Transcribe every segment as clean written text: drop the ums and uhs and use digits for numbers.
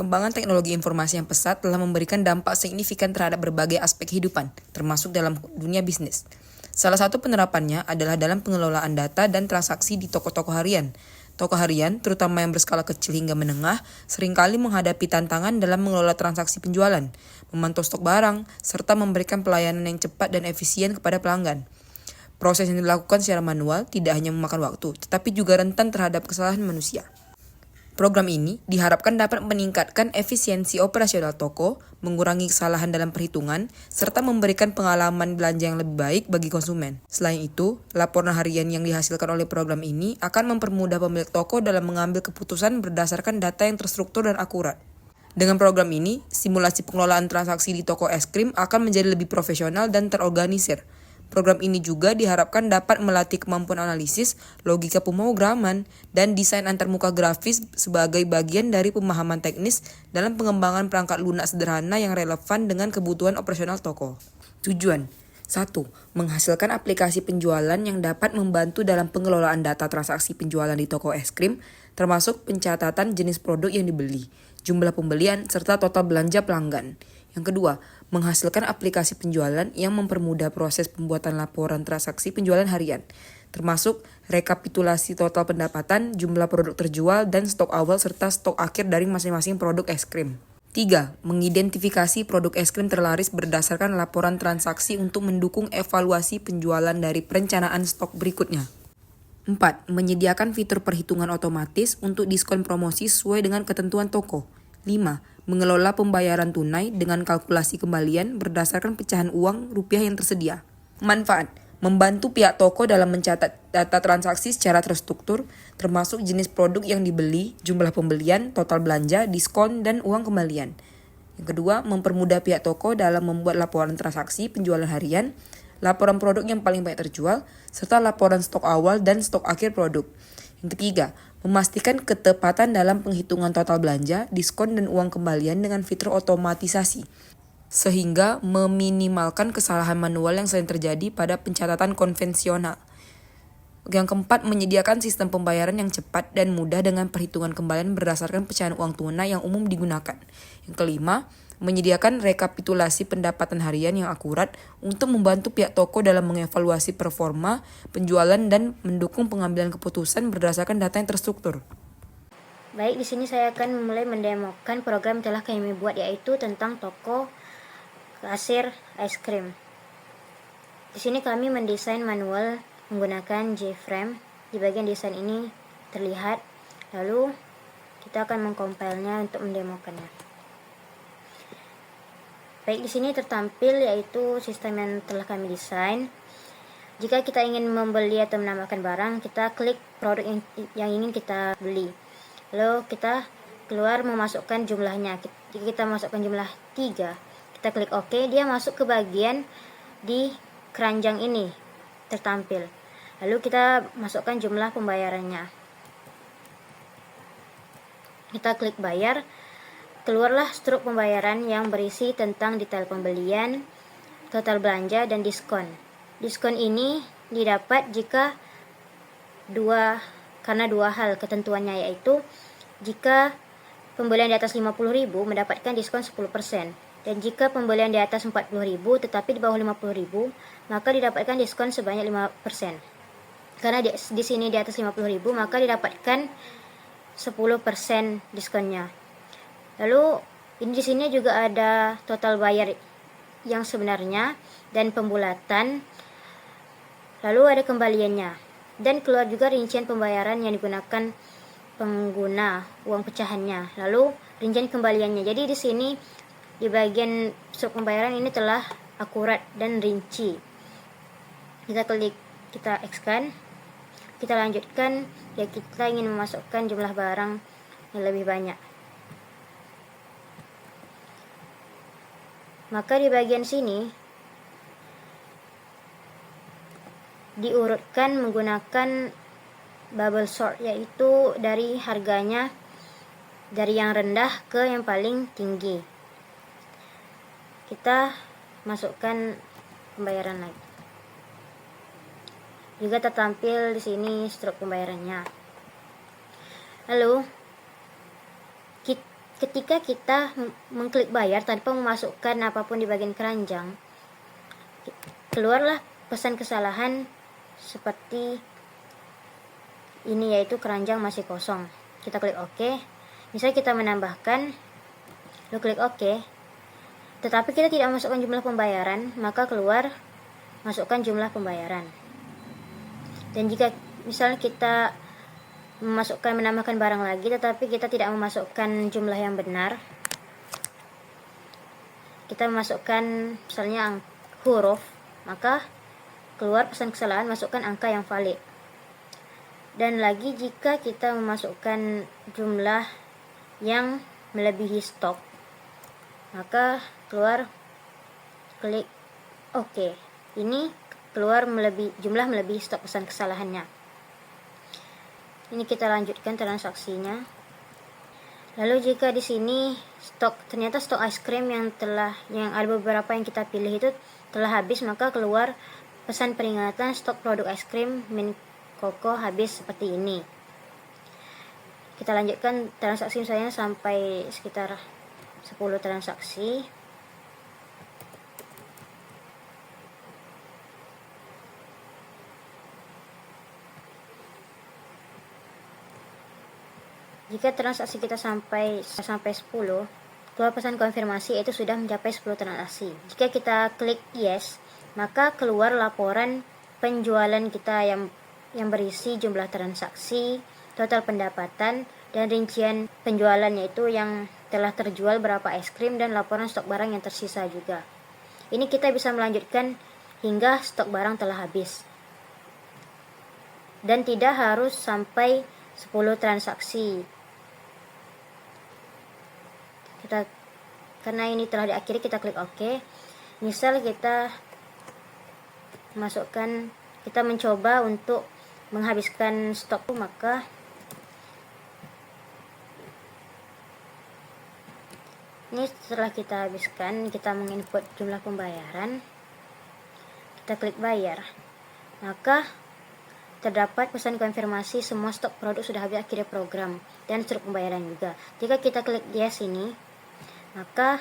Perkembangan teknologi informasi yang pesat telah memberikan dampak signifikan terhadap berbagai aspek kehidupan, termasuk dalam dunia bisnis. Salah satu penerapannya adalah dalam pengelolaan data dan transaksi di toko-toko harian. Toko harian, terutama yang berskala kecil hingga menengah, seringkali menghadapi tantangan dalam mengelola transaksi penjualan, memantau stok barang, serta memberikan pelayanan yang cepat dan efisien kepada pelanggan. Proses yang dilakukan secara manual tidak hanya memakan waktu, tetapi juga rentan terhadap kesalahan manusia. Program ini diharapkan dapat meningkatkan efisiensi operasional toko, mengurangi kesalahan dalam perhitungan, serta memberikan pengalaman belanja yang lebih baik bagi konsumen. Selain itu, laporan harian yang dihasilkan oleh program ini akan mempermudah pemilik toko dalam mengambil keputusan berdasarkan data yang terstruktur dan akurat. Dengan program ini, simulasi pengelolaan transaksi di toko es krim akan menjadi lebih profesional dan terorganisir. Program ini juga diharapkan dapat melatih kemampuan analisis, logika pemrograman, dan desain antarmuka grafis sebagai bagian dari pemahaman teknis dalam pengembangan perangkat lunak sederhana yang relevan dengan kebutuhan operasional toko. Tujuan 1. Menghasilkan aplikasi penjualan yang dapat membantu dalam pengelolaan data transaksi penjualan di toko es krim, termasuk pencatatan jenis produk yang dibeli, jumlah pembelian, serta total belanja pelanggan. Yang kedua, menghasilkan aplikasi penjualan yang mempermudah proses pembuatan laporan transaksi penjualan harian, termasuk rekapitulasi total pendapatan, jumlah produk terjual, dan stok awal serta stok akhir dari masing-masing produk es krim. 3. Mengidentifikasi produk es krim terlaris berdasarkan laporan transaksi untuk mendukung evaluasi penjualan dari perencanaan stok berikutnya. 4. Menyediakan fitur perhitungan otomatis untuk diskon promosi sesuai dengan ketentuan toko. 5. Mengelola pembayaran tunai dengan kalkulasi kembalian berdasarkan pecahan uang rupiah yang tersedia. Manfaat: membantu pihak toko dalam mencatat data transaksi secara terstruktur, termasuk jenis produk yang dibeli, jumlah pembelian, total belanja, diskon, dan uang kembalian. Yang kedua, mempermudah pihak toko dalam membuat laporan transaksi penjualan harian, laporan produk yang paling banyak terjual, serta laporan stok awal dan stok akhir produk. Yang ketiga, memastikan ketepatan dalam penghitungan total belanja, diskon, dan uang kembalian dengan fitur otomatisasi, sehingga meminimalkan kesalahan manual yang sering terjadi pada pencatatan konvensional. Yang keempat, menyediakan sistem pembayaran yang cepat dan mudah dengan perhitungan kembalian berdasarkan pecahan uang tunai yang umum digunakan. Yang kelima, menyediakan rekapitulasi pendapatan harian yang akurat untuk membantu pihak toko dalam mengevaluasi performa, penjualan, dan mendukung pengambilan keputusan berdasarkan data yang terstruktur. Baik, di sini saya akan mulai mendemokan program yang telah kami buat, yaitu tentang toko kasir es krim. Di sini kami mendesain manual menggunakan J-frame. Di bagian desain ini terlihat. Lalu kita akan mengcompile-nya untuk mendemokannya. Baik, di sini tertampil yaitu sistem yang telah kami desain. Jika kita ingin membeli atau menambahkan barang, kita klik produk yang ingin kita beli. Lalu kita keluar memasukkan jumlahnya. Jika kita masukkan jumlah 3, kita klik OK, dia masuk ke bagian di keranjang ini tertampil. Lalu kita masukkan jumlah pembayarannya. Kita klik bayar. Keluarlah struk pembayaran yang berisi tentang detail pembelian, total belanja, dan diskon. Diskon ini didapat karena dua hal ketentuannya, yaitu jika pembelian di atas 50.000 mendapatkan diskon 10%, dan jika pembelian di atas 40.000 tetapi di bawah 50.000 maka didapatkan diskon sebanyak 5%. Karena di sini di atas 50.000 maka didapatkan 10% diskonnya. Lalu ini di sini juga ada total bayar yang sebenarnya dan pembulatan. Lalu ada kembaliannya dan keluar juga rincian pembayaran yang digunakan pengguna, uang pecahannya. Lalu rincian kembaliannya. Jadi di sini di bagian struk pembayaran ini telah akurat dan rinci. Kita klik, kita X-kan. Kita lanjutkan ya, kita ingin memasukkan jumlah barang yang lebih banyak. Maka di bagian sini diurutkan menggunakan bubble sort, yaitu dari harganya dari yang rendah ke yang paling tinggi. Kita masukkan pembayaran lagi. Juga tertampil di sini struk pembayarannya. Lalu ketika kita mengklik bayar tanpa memasukkan apapun di bagian keranjang, keluarlah pesan kesalahan seperti ini, yaitu keranjang masih kosong. Kita klik OK. Misalnya kita menambahkan, lalu klik OK, tetapi kita tidak masukkan jumlah pembayaran, maka keluar masukkan jumlah pembayaran. Dan jika misalnya kita menambahkan barang lagi tetapi kita tidak memasukkan jumlah yang benar, kita memasukkan misalnya huruf, maka keluar pesan kesalahan masukkan angka yang valid. Dan lagi jika kita memasukkan jumlah yang melebihi stok, maka keluar klik OK. Ini keluar jumlah melebihi stok pesan kesalahannya. Ini kita lanjutkan transaksinya. Lalu jika di sini ternyata stok es krim yang ada beberapa yang kita pilih itu telah habis, maka keluar pesan peringatan stok produk es krim Min Koko habis seperti ini. Kita lanjutkan transaksi misalnya sampai sekitar 10 transaksi. Jika transaksi kita sampai 10, keluar pesan konfirmasi yaitu sudah mencapai 10 transaksi. Jika kita klik yes, maka keluar laporan penjualan kita yang berisi jumlah transaksi, total pendapatan, dan rincian penjualan, yaitu yang telah terjual berapa es krim, dan laporan stok barang yang tersisa juga. Ini kita bisa melanjutkan hingga stok barang telah habis. Dan tidak harus sampai 10 transaksi. Karena ini telah diakhiri, kita klik OK. Misal kita mencoba untuk menghabiskan stok, maka ini setelah kita habiskan, kita menginput jumlah pembayaran, kita klik bayar, maka terdapat pesan konfirmasi semua stok produk sudah habis akhir program dan struk pembayaran juga. Jika kita klik yes ini, maka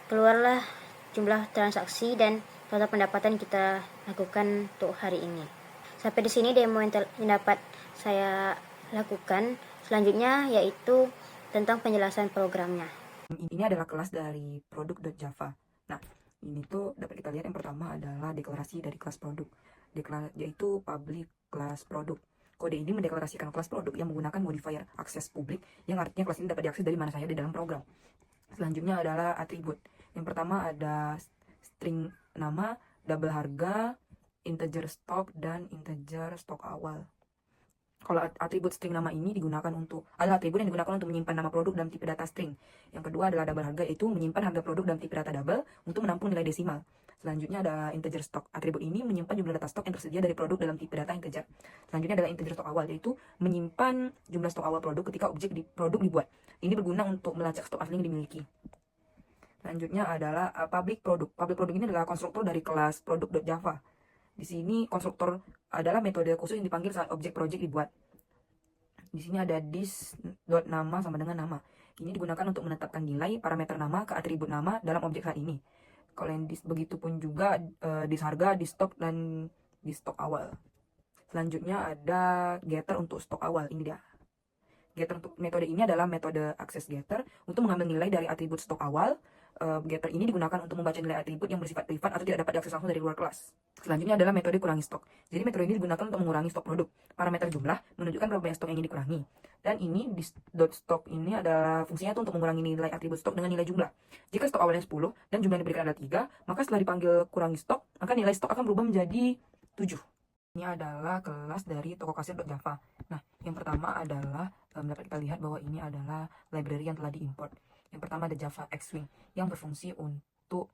keluarlah jumlah transaksi dan total pendapatan kita lakukan untuk hari ini. Sampai di sini demo yang dapat saya lakukan. Selanjutnya yaitu tentang penjelasan programnya. Ini adalah kelas dari produk.java. Nah, ini tuh dapat kita lihat yang pertama adalah deklarasi dari kelas produk, yaitu public class produk. Kode ini mendeklarasikan kelas produk yang menggunakan modifier akses publik, yang artinya kelas ini dapat diakses dari mana saja di dalam program. Selanjutnya adalah atribut. Yang pertama ada string nama, double harga, integer stok, dan integer stok awal. Kalau atribut string nama ini adalah atribut yang digunakan untuk menyimpan nama produk dalam tipe data string. Yang kedua adalah double harga, yaitu menyimpan harga produk dalam tipe data double untuk menampung nilai desimal. Selanjutnya ada integer stok. Atribut ini menyimpan jumlah data stok yang tersedia dari produk dalam tipe data integer. Selanjutnya adalah integer stok awal, yaitu menyimpan jumlah stok awal produk ketika objek di produk dibuat. Ini berguna untuk melacak stok asli yang dimiliki. Selanjutnya adalah public produk. Public produk ini adalah konstruktor dari kelas produk.java. Di sini konstruktor adalah metode khusus yang dipanggil saat objek project dibuat. Di sini ada this.nama sama dengan nama. Ini digunakan untuk menetapkan nilai parameter nama ke atribut nama dalam objek saat ini. Kalau yang begitu pun juga this harga, this stock, dan this stock awal. Selanjutnya ada getter untuk stok awal. Ini dia. Getter untuk metode ini adalah metode access getter untuk mengambil nilai dari atribut stok awal. Getter ini digunakan untuk membaca nilai atribut yang bersifat privat atau tidak dapat diakses langsung dari luar kelas. Selanjutnya adalah metode kurangi stok. Jadi metode ini digunakan untuk mengurangi stok produk. Parameter jumlah menunjukkan berapa banyak stok yang ingin dikurangi. Dan ini di .stock ini adalah fungsinya itu untuk mengurangi nilai atribut stok dengan nilai jumlah. Jika stok awalnya 10 dan jumlah yang diberikan adalah 3, maka setelah dipanggil kurangi stok, maka nilai stok akan berubah menjadi 7. Ini adalah kelas dari tokokasir.java. Nah, yang pertama adalah dapat kita lihat bahwa ini adalah library yang telah diimport. Yang pertama ada Java Xwing yang berfungsi untuk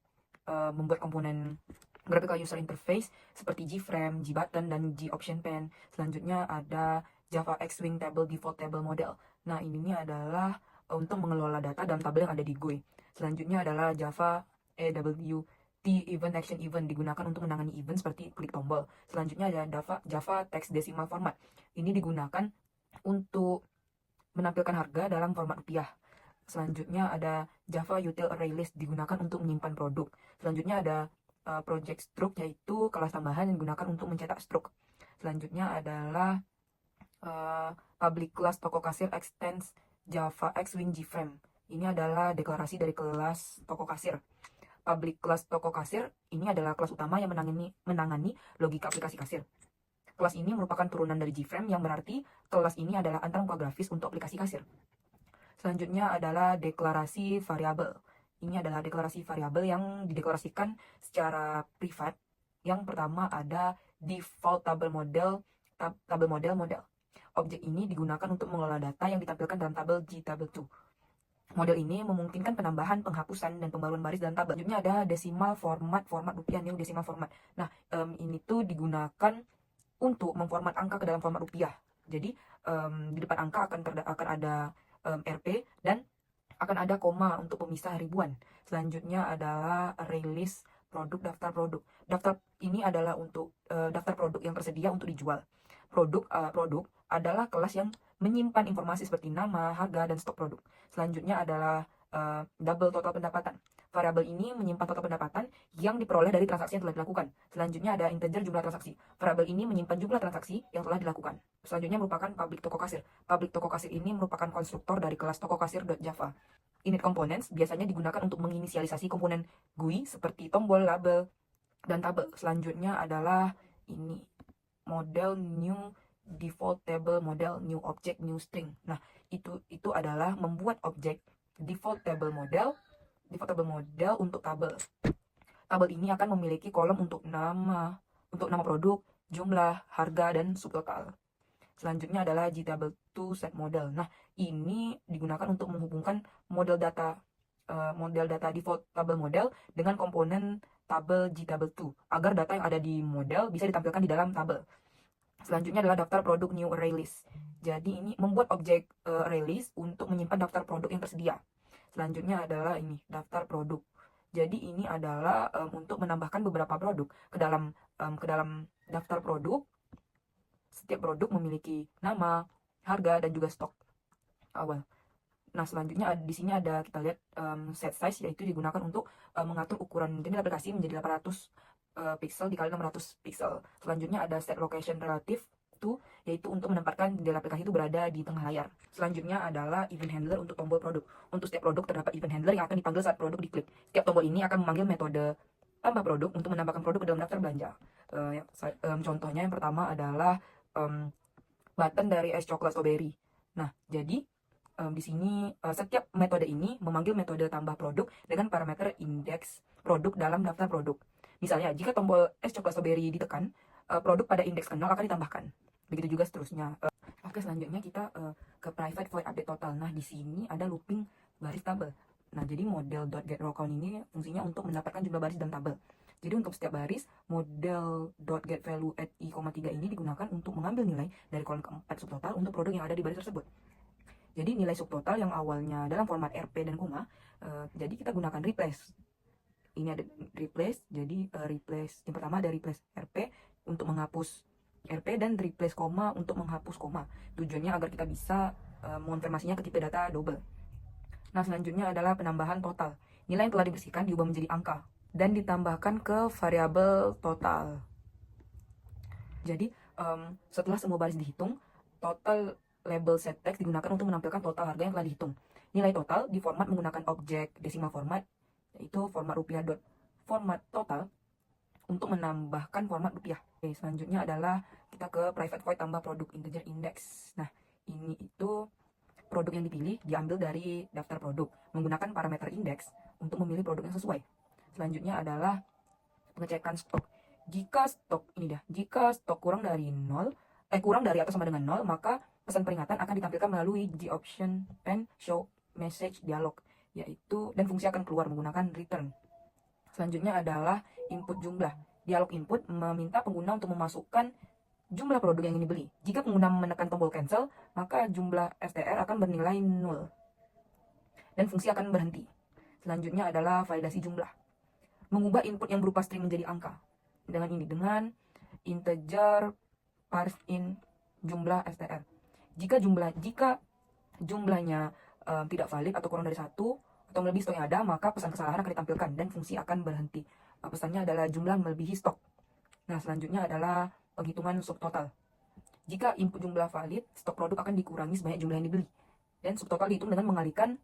membuat komponen graphical user interface seperti Gframe, Gbutton, dan GOptionPan. Selanjutnya ada Java Xwing Table Default Table Model. Nah, ini adalah untuk mengelola data dalam tabel yang ada di GUI. Selanjutnya adalah Java EWT Event Action Event, digunakan untuk menangani event seperti klik tombol. Selanjutnya ada Java Text Decimal Format. Ini digunakan untuk menampilkan harga dalam format rupiah. Selanjutnya ada Java Util Array List digunakan untuk menyimpan produk. Selanjutnya ada Project Struct, yaitu kelas tambahan yang digunakan untuk mencetak struct. Selanjutnya adalah public class toko kasir extends Java X Wing JFrame. Ini adalah deklarasi dari kelas toko kasir. Public class toko kasir ini adalah kelas utama yang menangani logika aplikasi kasir. Kelas ini merupakan turunan dari JFrame, yang berarti kelas ini adalah antarmuka grafis untuk aplikasi kasir. Selanjutnya adalah deklarasi variabel. Ini adalah deklarasi variabel yang dideklarasikan secara privat. Yang pertama ada default table model. Objek ini digunakan untuk mengelola data yang ditampilkan dalam tabel GTable2. Model ini memungkinkan penambahan, penghapusan, dan pembaruan baris dalam tabel. Selanjutnya ada decimal format rupiah, new decimal format. Nah, ini tuh digunakan untuk memformat angka ke dalam format rupiah. Jadi, di depan angka akan ada RP dan akan ada koma untuk pemisah ribuan. Selanjutnya adalah array list produk, daftar produk. Daftar ini adalah untuk daftar produk yang tersedia untuk dijual. Produk adalah kelas yang menyimpan informasi seperti nama, harga, dan stok produk. Selanjutnya adalah double total pendapatan. Variabel ini menyimpan total pendapatan yang diperoleh dari transaksi yang telah dilakukan. Selanjutnya ada integer jumlah transaksi. Variabel ini menyimpan jumlah transaksi yang telah dilakukan. Selanjutnya merupakan public toko kasir. Public toko kasir ini merupakan konstruktor dari kelas toko kasir.java. Init components biasanya digunakan untuk menginisialisasi komponen GUI seperti tombol, label, dan tabel. Selanjutnya adalah ini model new default table model, new object, new string. Nah, itu adalah membuat objek default table model untuk tabel. Tabel ini akan memiliki kolom untuk nama produk, jumlah, harga, dan subtotal. Selanjutnya adalah GTable2 set model. Nah, ini digunakan untuk menghubungkan model data default table model dengan komponen tabel GTable2 agar data yang ada di model bisa ditampilkan di dalam tabel. Selanjutnya adalah daftar produk new array list. Jadi ini membuat objek array list untuk menyimpan daftar produk yang tersedia. Selanjutnya adalah ini daftar produk. Jadi ini adalah untuk menambahkan beberapa produk ke dalam daftar produk. Setiap produk memiliki nama, harga, dan juga stok awal. Nah, selanjutnya di sini ada kita lihat set size, yaitu digunakan untuk mengatur ukuran jendela aplikasi menjadi 800 pixel dikali 600 pixel. Selanjutnya ada set location relative to, yaitu untuk menempatkan jendela aplikasi itu berada di tengah layar. Selanjutnya adalah event handler untuk tombol produk. Untuk setiap produk terdapat event handler yang akan dipanggil saat produk diklik. Setiap tombol ini akan memanggil metode tambah produk untuk menambahkan produk ke dalam daftar belanja. Contohnya yang pertama adalah button dari es coklat strawberry. Nah, jadi di sini setiap metode ini memanggil metode tambah produk dengan parameter indeks produk dalam daftar produk. Misalnya, jika tombol es coklat strawberry ditekan, produk pada indeks 0 akan ditambahkan. Begitu juga seterusnya. Oke, selanjutnya kita ke private void update total. Nah, di sini ada looping baris tabel. Nah, jadi model .getRowCount ini fungsinya untuk mendapatkan jumlah baris dalam tabel. Jadi untuk setiap baris, model .getValue at i,3 ini digunakan untuk mengambil nilai dari kolom keempat subtotal untuk produk yang ada di baris tersebut. Jadi nilai subtotal yang awalnya dalam format RP dan koma, jadi kita gunakan replace. Ini ada replace, jadi replace yang pertama ada replace RP untuk menghapus RP dan replace koma untuk menghapus koma. Tujuannya agar kita bisa mengonfirmasinya ke tipe data double. Nah, selanjutnya adalah penambahan total. Nilai yang telah dibersihkan diubah menjadi angka dan ditambahkan ke variabel total. Jadi setelah semua baris dihitung, total label set text digunakan untuk menampilkan total harga yang telah dihitung. Nilai total diformat menggunakan objek decimal format, yaitu format rupiah dot format total untuk menambahkan format rupiah. Oke, selanjutnya adalah kita ke private void tambah produk integer index. Nah, ini itu produk yang dipilih diambil dari daftar produk menggunakan parameter indeks untuk memilih produk yang sesuai. Selanjutnya adalah pengecekan stok. Jika stok kurang dari atau sama dengan 0, maka pesan peringatan akan ditampilkan melalui the option pen show message dialog, yaitu dan fungsi akan keluar menggunakan return. Selanjutnya adalah input jumlah. Dialog input meminta pengguna untuk memasukkan jumlah produk yang ingin dibeli. Jika pengguna menekan tombol cancel, maka jumlah STR akan bernilai 0 dan fungsi akan berhenti. Selanjutnya adalah validasi jumlah. Mengubah input yang berupa string menjadi angka. Dengan integer parse in jumlah STR. Jika jumlahnya tidak valid atau kurang dari satu atau melebihi stok yang ada, maka pesan kesalahan akan ditampilkan dan fungsi akan berhenti. Pesannya adalah jumlah melebihi stok. Nah, selanjutnya adalah penghitungan subtotal. Jika input jumlah valid, stok produk akan dikurangi sebanyak jumlah yang dibeli. Dan subtotal dihitung dengan mengalihkan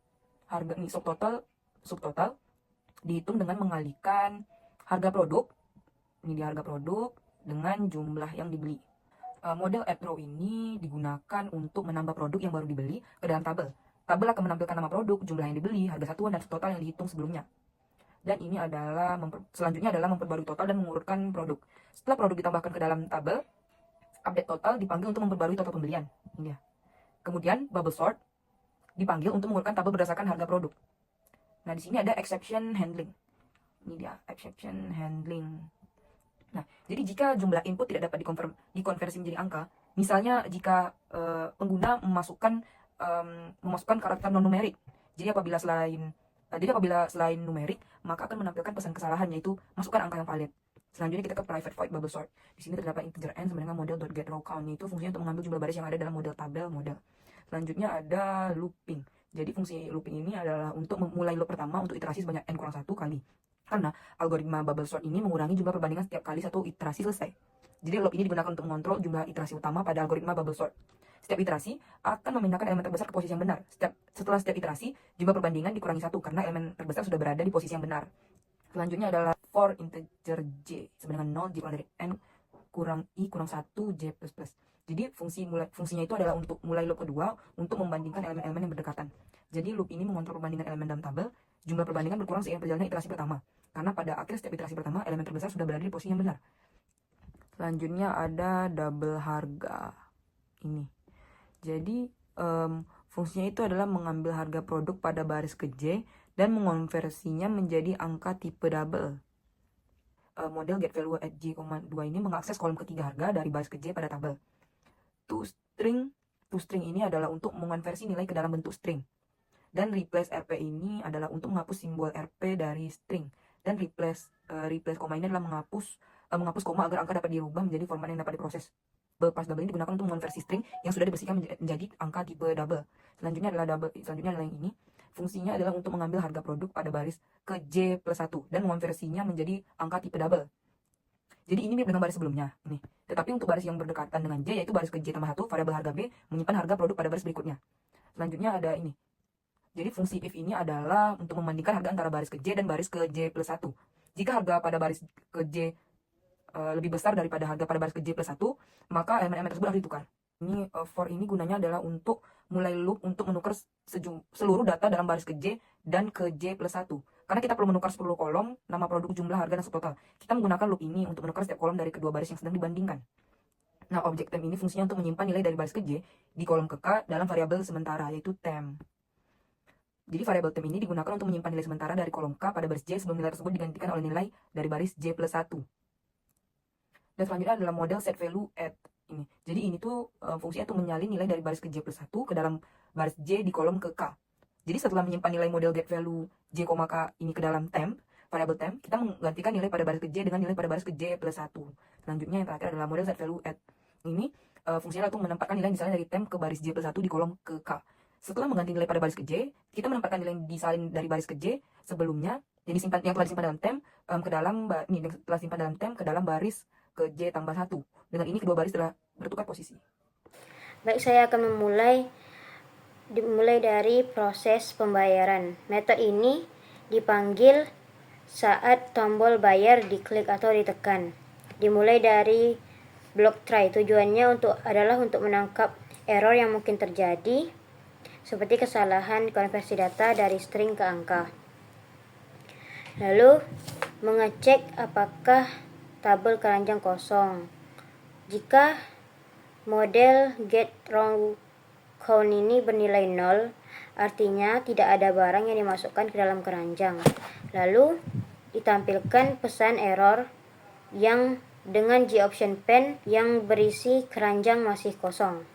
harga ini subtotal dihitung dengan mengalihkan harga produk. Ini dia harga produk dengan jumlah yang dibeli. Model add row ini digunakan untuk menambah produk yang baru dibeli ke dalam tabel. Tabel akan menampilkan nama produk, jumlah yang dibeli, harga satuan, dan subtotal yang dihitung sebelumnya. Dan ini adalah selanjutnya adalah memperbarui total dan mengurutkan produk. Setelah produk ditambahkan ke dalam tabel, update total dipanggil untuk memperbarui total pembelian. Ini ya. Kemudian bubble sort dipanggil untuk mengurutkan tabel berdasarkan harga produk. Nah, di sini ada exception handling. Ini dia exception handling. Nah, jadi jika jumlah input tidak dapat dikonversi menjadi angka, misalnya jika pengguna memasukkan karakter non numerik. Jadi apabila selain numerik, maka akan menampilkan pesan kesalahan, yaitu masukkan angka yang valid. Selanjutnya kita ke private void bubble sort. Di sini terdapat integer n sama dengan model.getRowCount, yaitu fungsinya untuk mengambil jumlah baris yang ada dalam model tabel model. Selanjutnya ada looping. Jadi fungsi looping ini adalah untuk memulai loop pertama untuk iterasi sebanyak n kurang 1 kali. Karena algoritma bubble sort ini mengurangi jumlah perbandingan setiap kali satu iterasi selesai. Jadi loop ini digunakan untuk mengontrol jumlah iterasi utama pada algoritma bubble sort. Setiap iterasi akan memindahkan elemen terbesar ke posisi yang benar. Setelah setiap iterasi, jumlah perbandingan dikurangi 1 karena elemen terbesar sudah berada di posisi yang benar. Selanjutnya adalah for integer j sama dengan 0 j kurang dari n kurang i kurang 1 j plus plus. Jadi fungsinya itu adalah untuk mulai loop kedua untuk membandingkan elemen-elemen yang berdekatan. Jadi loop ini mengontrol perbandingan elemen dalam tabel. Jumlah perbandingan berkurang seiring perjalanan iterasi pertama. Karena pada akhir setiap iterasi pertama, elemen terbesar sudah berada di posisi yang benar. Selanjutnya ada double harga. Ini. Jadi fungsinya itu adalah mengambil harga produk pada baris ke J dan mengonversinya menjadi angka tipe double. Model getValue at J,2 ini mengakses kolom ketiga harga dari baris ke J pada tabel. ToString ini adalah untuk mengonversi nilai ke dalam bentuk string. Dan replace RP ini adalah untuk menghapus simbol RP dari string. Dan replace koma ini adalah menghapus koma agar angka dapat dirubah menjadi format yang dapat diproses. Pass double ini digunakan untuk mengonversi string yang sudah dibersihkan menjadi angka tipe double. Selanjutnya adalah yang ini. Fungsinya adalah untuk mengambil harga produk pada baris ke J plus 1 dan mengonversinya menjadi angka tipe double. Jadi ini mirip dengan baris sebelumnya. Nih. Tetapi untuk baris yang berdekatan dengan J, yaitu baris ke J tambah 1, variabel harga B menyimpan harga produk pada baris berikutnya. Selanjutnya ada ini. Jadi fungsi if ini adalah untuk membandingkan harga antara baris ke J dan baris ke J plus 1. Jika harga pada baris ke J lebih besar daripada harga pada baris ke J plus 1, maka elemen-elemen tersebut harus ditukar. Ini for ini gunanya adalah untuk mulai loop untuk menukar seluruh data dalam baris ke J dan ke J plus 1. Karena kita perlu menukar 10 kolom, nama produk, jumlah, harga, dan subtotal. Kita menggunakan loop ini untuk menukar setiap kolom dari kedua baris yang sedang dibandingkan. Nah, objek temp ini fungsinya untuk menyimpan nilai dari baris ke J di kolom ke K dalam variabel sementara, yaitu temp. Jadi variabel temp ini digunakan untuk menyimpan nilai sementara dari kolom K pada baris J sebelum nilai tersebut digantikan oleh nilai dari baris J plus 1. Dan selanjutnya adalah model setValue at ini. Jadi ini tuh fungsinya untuk menyalin nilai dari baris ke J plus 1 ke dalam baris J di kolom ke K. Jadi setelah menyimpan nilai model getValue J, K ini ke dalam temp, variabel temp, kita menggantikan nilai pada baris ke J dengan nilai pada baris ke J plus 1. Selanjutnya yang terakhir adalah model setValue at ini. Fungsinya untuk menempatkan nilai misalnya dari temp ke baris J plus 1 di kolom ke K. Setelah mengganti nilai pada baris ke J, kita menempatkan nilai yang disalin dari baris ke J sebelumnya yang telah disimpan dalam temp ke dalam baris ke J tambah 1. Dengan ini kedua baris telah bertukar posisi. Baik, saya akan dimulai dari proses pembayaran. Metode ini dipanggil saat tombol bayar diklik atau ditekan. Dimulai dari block try. Tujuannya adalah untuk menangkap error yang mungkin terjadi, seperti kesalahan konversi data dari string ke angka. Lalu mengecek apakah tabel keranjang kosong. Jika model getRowCount ini bernilai 0, artinya tidak ada barang yang dimasukkan ke dalam keranjang. Lalu ditampilkan pesan error yang dengan GOptionPen yang berisi keranjang masih kosong.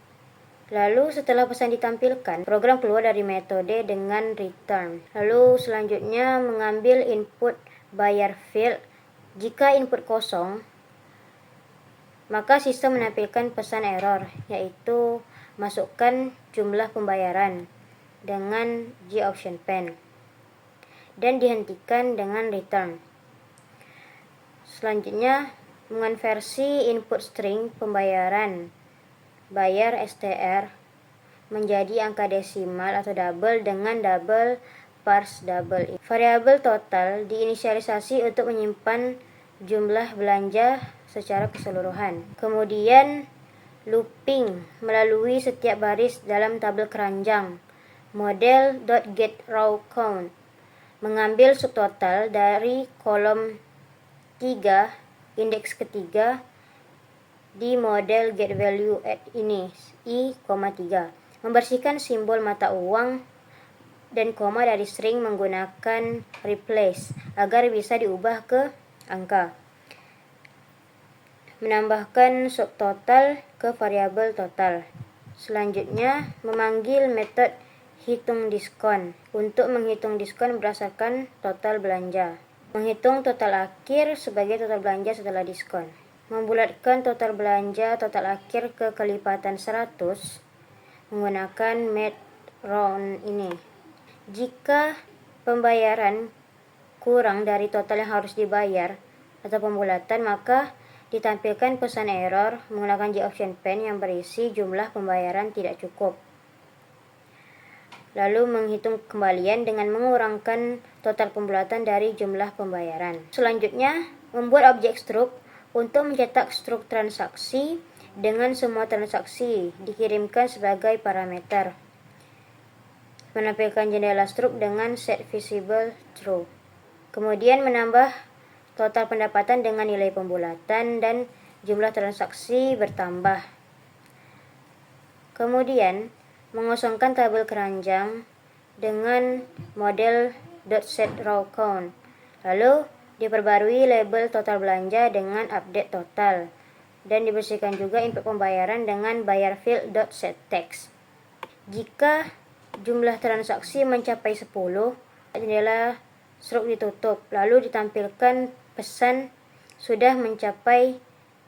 Lalu setelah pesan ditampilkan, program keluar dari metode dengan return. Lalu selanjutnya mengambil input bayar field. Jika input kosong, maka sistem menampilkan pesan error, yaitu masukkan jumlah pembayaran. dengan G option pen dan dihentikan dengan return. Selanjutnya, mengonversi input string pembayaran bayar STR menjadi angka desimal atau double dengan double parse double. Variabel total diinisialisasi untuk menyimpan jumlah belanja secara keseluruhan. Kemudian looping melalui setiap baris dalam tabel keranjang model .getRawCount mengambil subtotal dari kolom 3 indeks ketiga di model getValue at ini I, 3. Membersihkan simbol mata uang dan koma dari string menggunakan replace agar bisa diubah ke angka. Menambahkan subtotal ke variabel total. Selanjutnya, memanggil metode hitung diskon untuk menghitung diskon berdasarkan total belanja. Menghitung total akhir sebagai total belanja setelah diskon. Membulatkan total belanja total akhir ke kelipatan 100 menggunakan math round ini. Jika pembayaran kurang dari total yang harus dibayar atau pembulatan, maka ditampilkan pesan error menggunakan G option pen yang berisi jumlah pembayaran tidak cukup. Lalu menghitung kembalian dengan mengurangkan total pembulatan dari jumlah pembayaran. Selanjutnya, membuat objek struk untuk mencetak struk transaksi dengan semua transaksi dikirimkan sebagai parameter. Menampilkan jendela struk dengan set visible true. Kemudian menambah total pendapatan dengan nilai pembulatan dan jumlah transaksi bertambah. Kemudian mengosongkan tabel keranjang dengan model .setRawCount. Lalu diperbarui label total belanja dengan update total dan dibersihkan juga input pembayaran dengan bayar field .setText. Jika jumlah transaksi mencapai 10, jendela struk ditutup, lalu ditampilkan pesan sudah mencapai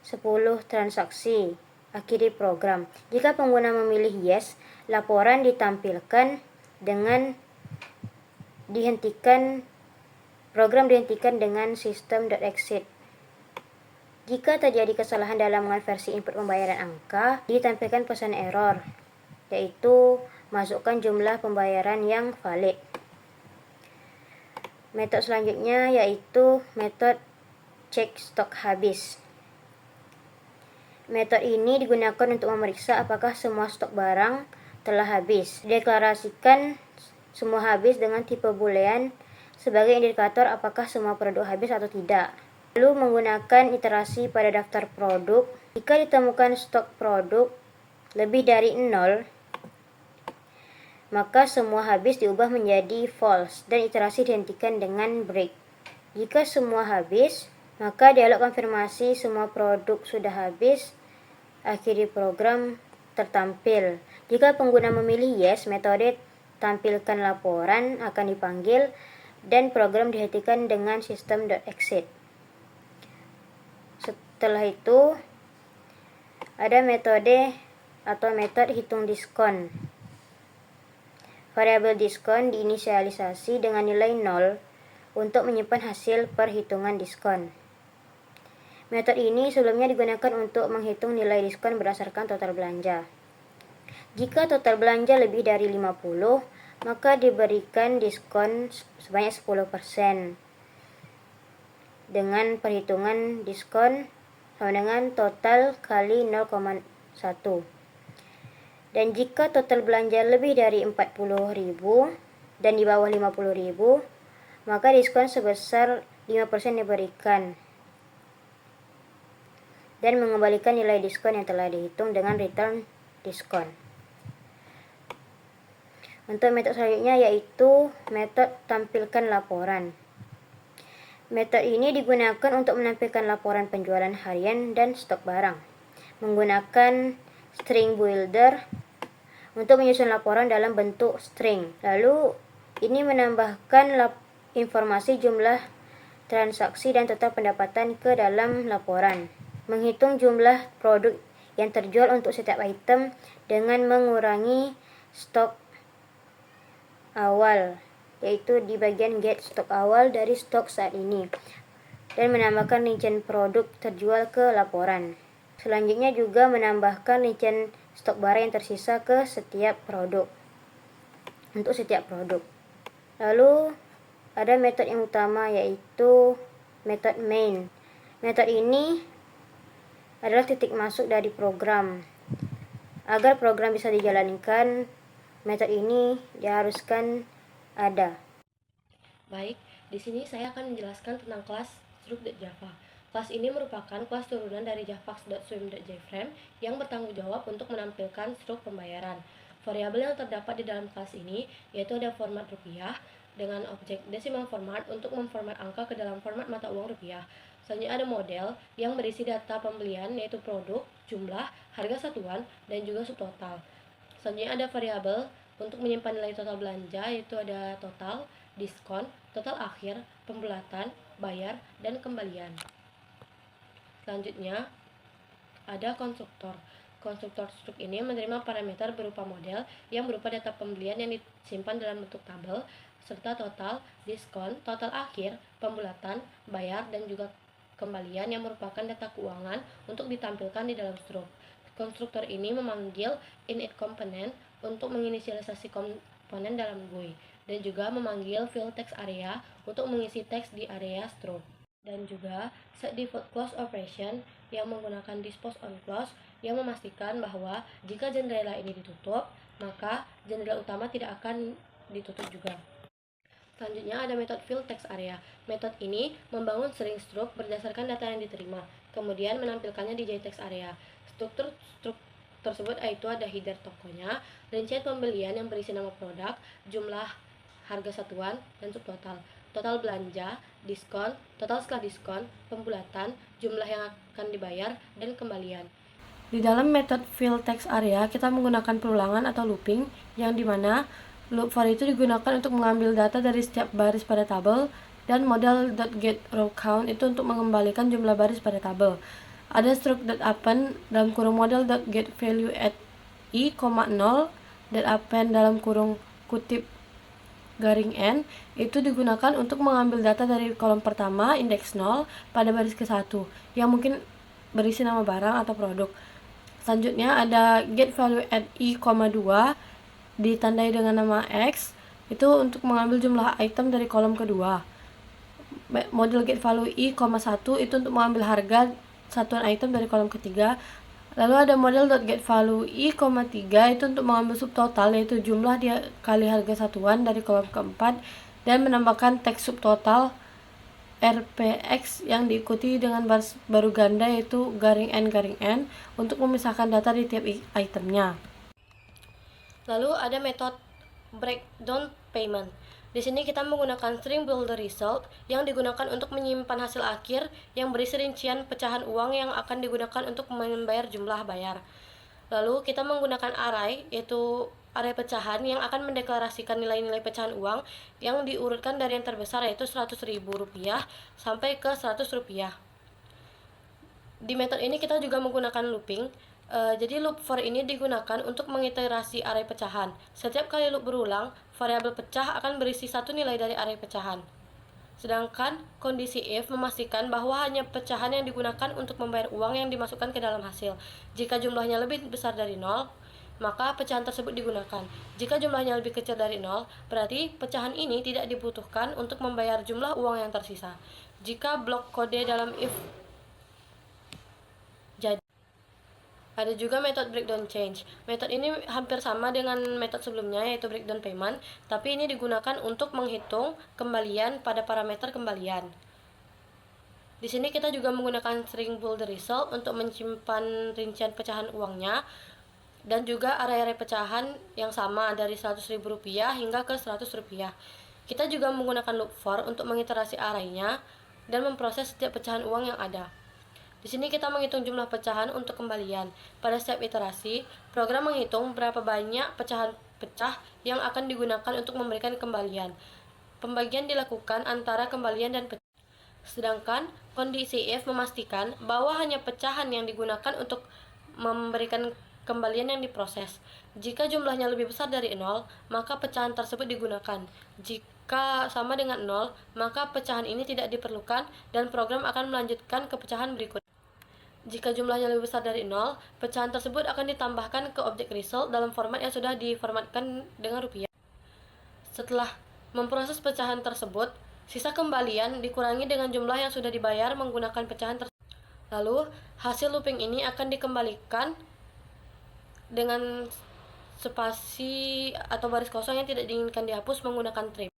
10 transaksi. Akhiri program. Jika pengguna memilih yes, laporan ditampilkan dengan program dihentikan dengan system.exit. Jika terjadi kesalahan dalam mengonversi input pembayaran angka, ditampilkan pesan error, yaitu masukkan jumlah pembayaran yang valid. Metode selanjutnya yaitu metode cek stok habis. Metode ini digunakan untuk memeriksa apakah semua stok barang telah habis. Deklarasikan semua habis dengan tipe boolean sebagai indikator apakah semua produk habis atau tidak. Lalu menggunakan iterasi pada daftar produk. Jika ditemukan stok produk lebih dari 0, maka semua habis diubah menjadi false dan iterasi dihentikan dengan break. Jika semua habis, maka dialog konfirmasi semua produk sudah habis, akhiri program tertampil. Jika pengguna memilih yes, metode tampilkan laporan akan dipanggil dan program dihentikan dengan system.exit. Setelah itu, ada metode hitung diskon. Variabel diskon diinisialisasi dengan nilai 0 untuk menyimpan hasil perhitungan diskon. Metode ini sebelumnya digunakan untuk menghitung nilai diskon berdasarkan total belanja. Jika total belanja lebih dari 50, maka diberikan diskon sebanyak 10% dengan perhitungan diskon sama dengan total kali 0,1. Dan jika total belanja lebih dari 40.000 dan di bawah 50.000, maka diskon sebesar 5% diberikan dan mengembalikan nilai diskon yang telah dihitung dengan return diskon. Untuk metode selanjutnya yaitu metode tampilkan laporan. Metode ini digunakan untuk menampilkan laporan penjualan harian dan stok barang. Menggunakan string builder untuk menyusun laporan dalam bentuk string. Lalu ini menambahkan informasi jumlah transaksi dan total pendapatan ke dalam laporan. Menghitung jumlah produk yang terjual untuk setiap item dengan mengurangi stok awal, yaitu di bagian get stok awal dari stok saat ini, dan menambahkan rincian produk terjual ke laporan. Selanjutnya juga menambahkan rincian stok barang yang tersisa ke setiap produk, untuk setiap produk. Lalu ada metode yang utama, yaitu metode main. Metode ini adalah titik masuk dari program. Agar program bisa dijalankan, metode ini diharuskan ada. Baik, di sini saya akan menjelaskan tentang kelas Struct.java. Kelas ini merupakan kelas turunan dari javax.swim.jframe yang bertanggung jawab untuk menampilkan struk pembayaran. Variabel yang terdapat di dalam kelas ini yaitu ada format rupiah dengan objek decimal format untuk memformat angka ke dalam format mata uang rupiah. Selanjutnya ada model yang berisi data pembelian yaitu produk, jumlah, harga satuan, dan juga subtotal. Selanjutnya ada variabel untuk menyimpan nilai total belanja yaitu ada total, diskon, total akhir, pembulatan, bayar, dan kembalian. Selanjutnya ada konstruktor. Konstruktor struk ini menerima parameter berupa model yang berupa data pembelian yang disimpan dalam bentuk tabel serta total, diskon, total akhir, pembulatan, bayar, dan juga kembalian yang merupakan data keuangan untuk ditampilkan di dalam struk. Konstruktor ini memanggil init component untuk menginisialisasi komponen dalam GUI dan juga memanggil fill text area untuk mengisi teks di area struk. Dan juga set default close operation yang menggunakan dispose on close yang memastikan bahwa jika jendela ini ditutup, maka jendela utama tidak akan ditutup juga. Selanjutnya ada metode fill text area. Metode ini membangun string struk berdasarkan data yang diterima, kemudian menampilkannya di JText area. Struktur struk tersebut yaitu ada header tokonya, rincian pembelian yang berisi nama produk, jumlah harga satuan, dan subtotal, total belanja, diskon, total setelah diskon, pembulatan, jumlah yang akan dibayar, dan kembalian. Di dalam metode fill text area, kita menggunakan perulangan atau looping, yang dimana loop for itu digunakan untuk mengambil data dari setiap baris pada tabel, dan model .getRowCount itu untuk mengembalikan jumlah baris pada tabel. Ada struct.append dalam kurung model.getValue at i, 0 .append dalam kurung kutip garing n itu digunakan untuk mengambil data dari kolom pertama indeks 0 pada baris ke-1 yang mungkin berisi nama barang atau produk. Selanjutnya ada getValue at i, 2 ditandai dengan nama X itu untuk mengambil jumlah item dari kolom kedua. Model getValue i, 1 itu untuk mengambil harga satuan item dari kolom ketiga. Lalu ada model .getValue i, 3 itu untuk mengambil subtotal yaitu jumlah kali harga satuan dari kolom keempat dan menambahkan teks subtotal RPX yang diikuti dengan baris baru ganda yaitu garing n untuk memisahkan data di tiap itemnya. Lalu ada metode breakdown payment. Di sini kita menggunakan string builder result yang digunakan untuk menyimpan hasil akhir yang berisi rincian pecahan uang yang akan digunakan untuk membayar jumlah bayar. Lalu kita menggunakan array, yaitu array pecahan yang akan mendeklarasikan nilai-nilai pecahan uang yang diurutkan dari yang terbesar yaitu Rp100.000 sampai ke Rp100. Di metode ini kita juga menggunakan looping. Jadi loop for ini digunakan untuk mengiterasi array pecahan. Setiap kali loop berulang, variabel pecah akan berisi satu nilai dari array pecahan. Sedangkan kondisi if memastikan bahwa hanya pecahan yang digunakan untuk membayar uang yang dimasukkan ke dalam hasil. Jika jumlahnya lebih besar dari 0, maka pecahan tersebut digunakan. Jika jumlahnya lebih kecil dari 0, berarti pecahan ini tidak dibutuhkan untuk membayar jumlah uang yang tersisa. Jika blok kode dalam if jadi. Ada juga metode breakdown change. Metode ini hampir sama dengan metode sebelumnya yaitu breakdown payment, tapi ini digunakan untuk menghitung kembalian pada parameter kembalian. Di sini kita juga menggunakan string builder result untuk menyimpan rincian pecahan uangnya dan juga array-array pecahan yang sama dari Rp100.000 hingga ke Rp100. Kita juga menggunakan loop for untuk mengiterasi array-nya dan memproses setiap pecahan uang yang ada. Di sini kita menghitung jumlah pecahan untuk kembalian. Pada setiap iterasi, program menghitung berapa banyak pecahan pecah yang akan digunakan untuk memberikan kembalian. Pembagian dilakukan antara kembalian dan pecah. Sedangkan kondisi if memastikan bahwa hanya pecahan yang digunakan untuk memberikan kembalian yang diproses. Jika jumlahnya lebih besar dari 0, maka pecahan tersebut digunakan. Jika sama dengan 0, maka pecahan ini tidak diperlukan dan program akan melanjutkan ke pecahan berikutnya. Jika jumlahnya lebih besar dari 0, pecahan tersebut akan ditambahkan ke objek result dalam format yang sudah diformatkan dengan rupiah. Setelah memproses pecahan tersebut, sisa kembalian dikurangi dengan jumlah yang sudah dibayar menggunakan pecahan tersebut. Lalu, hasil looping ini akan dikembalikan dengan spasi atau baris kosong yang tidak diinginkan dihapus menggunakan trim.